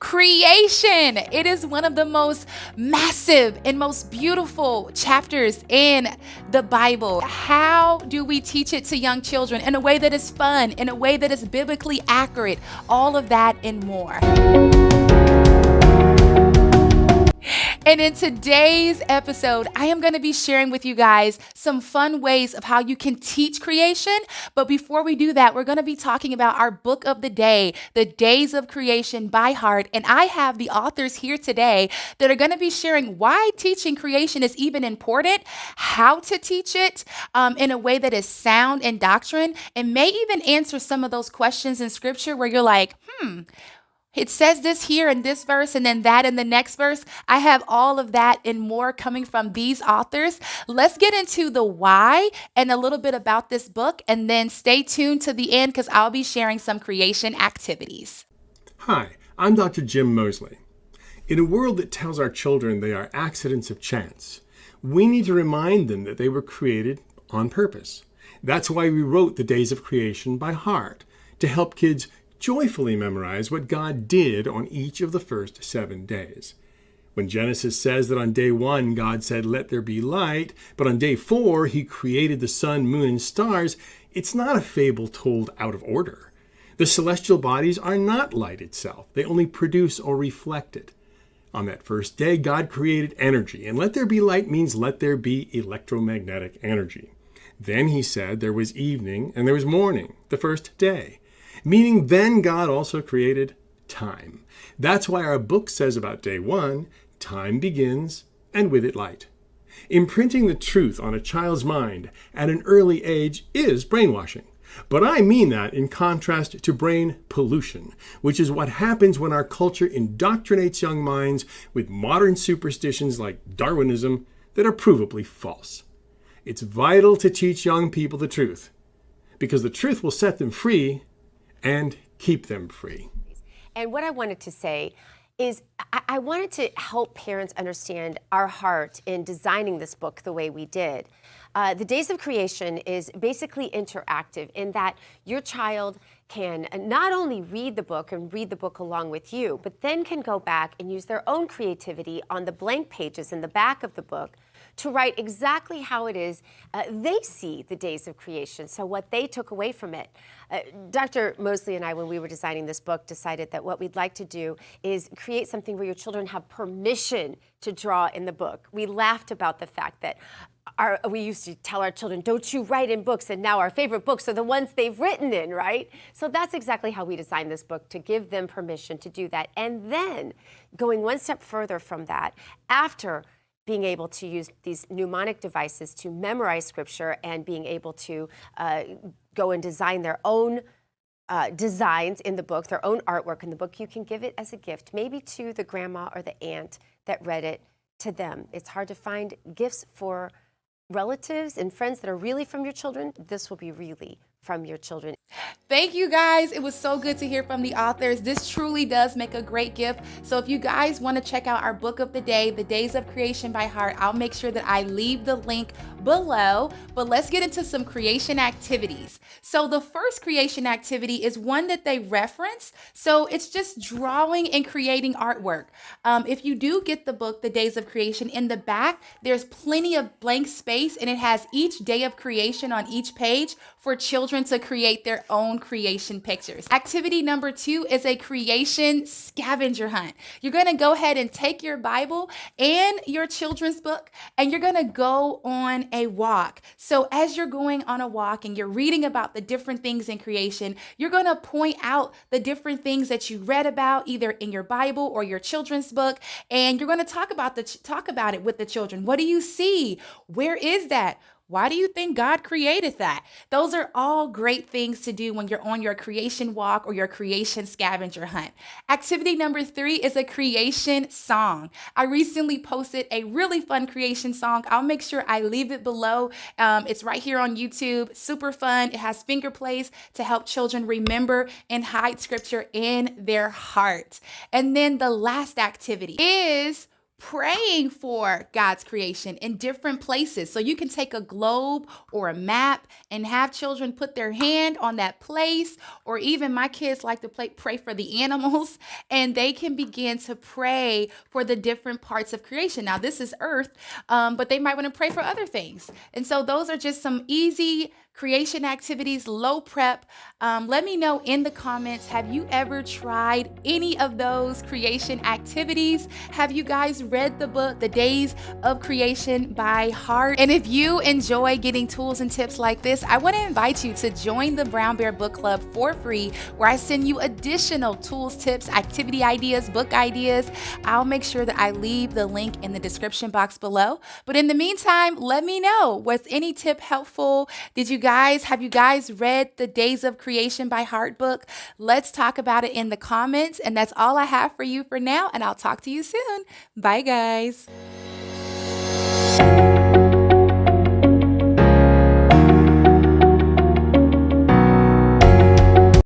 Creation. It is one of the most massive and most beautiful chapters in the Bible. How do we teach it to young children in a way that is fun, in a way that is biblically accurate? All of that and more. And in today's episode, I am going to be sharing with you guys some fun ways of how you can teach creation. But before we do that, we're going to be talking about our book of the day, The Days of Creation by Heart. And I have the authors here today that are going to be sharing why teaching creation is even important, how to teach it in a way that is sound in doctrine, and may even answer some of those questions in scripture where you're like, it says this here in this verse and then that in the next verse. I have all of that and more coming from these authors. Let's get into the why and a little bit about this book, and then stay tuned to the end because I'll be sharing some creation activities. Hi, I'm Dr. Jim Mosley. In a world that tells our children they are accidents of chance, we need to remind them that they were created on purpose. That's why we wrote The Days of Creation by Heart, to help kids joyfully memorize what God did on each of the first 7 days. When Genesis says that on day 1, God said, "Let there be light," but on day 4, he created the sun, moon, and stars, it's not a fable told out of order. The celestial bodies are not light itself. They only produce or reflect it. On that first day, God created energy, and let there be light means let there be electromagnetic energy. Then he said there was evening and there was morning, the first day. Meaning then God also created time. That's why our book says about day 1, time begins and with it light. Imprinting the truth on a child's mind at an early age is brainwashing. But I mean that in contrast to brain pollution, which is what happens when our culture indoctrinates young minds with modern superstitions like Darwinism that are provably false. It's vital to teach young people the truth, because the truth will set them free and keep them free. And what I wanted to say is I wanted to help parents understand our heart in designing this book the way we did. The Days of Creation is basically interactive in that your child can not only read the book and read the book along with you, but then can go back and use their own creativity on the blank pages in the back of the book to write exactly how it is they see the days of creation, so what they took away from it. Dr. Mosley and I, when we were designing this book, decided that what we'd like to do is create something where your children have permission to draw in the book. We laughed about the fact that we used to tell our children, don't you write in books, and now our favorite books are the ones they've written in, right? So that's exactly how we designed this book, to give them permission to do that. And then going one step further from that, after being able to use these mnemonic devices to memorize scripture and being able to go and design their own designs in the book, their own artwork in the book, you can give it as a gift, maybe to the grandma or the aunt that read it to them. It's hard to find gifts for relatives and friends that are really from your children. This will be really from your children. Thank you guys. It was so good to hear from the authors. This truly does make a great gift. So if you guys want to check out our book of the day, The Days of Creation by Heart, I'll make sure that I leave the link below. But let's get into some creation activities. So the first creation activity is one that they reference. So it's just drawing and creating artwork. If you do get the book, The Days of Creation, in the back, there's plenty of blank space, and it has each day of creation on each page for children to create their own creation pictures. Activity number 2 is a creation scavenger hunt. You're going to go ahead and take your Bible and your children's book, and you're going to go on a walk. So as you're going on a walk and you're reading about the different things in creation, you're going to point out the different things that you read about either in your Bible or your children's book, and you're going to talk about it with the children. What do you see? Where is that? Why do you think God created that? Those are all great things to do when you're on your creation walk or your creation scavenger hunt. Activity number 3 is a creation song. I recently posted a really fun creation song. I'll make sure I leave it below. It's right here on YouTube. Super fun. It has finger plays to help children remember and hide scripture in their heart. And then the last activity is praying for God's creation in different places. So you can take a globe or a map and have children put their hand on that place, or even my kids like to pray for the animals, and they can begin to pray for the different parts of creation. Now, this is earth, but they might want to pray for other things. And so those are just some easy creation activities, low prep. Let me know in the comments, have you ever tried any of those creation activities? Have you guys read the book, The Days of Creation by heart? And if you enjoy getting tools and tips like this, I want to invite you to join the Brown Bear Book Club for free, where I send you additional tools, tips, activity ideas, book ideas. I'll make sure that I leave the link in the description box below. But in the meantime, let me know, was any tip helpful? Have you guys read The Days of Creation by Heart book? Let's talk about it in the comments. And that's all I have for you for now. And I'll talk to you soon. Bye, guys.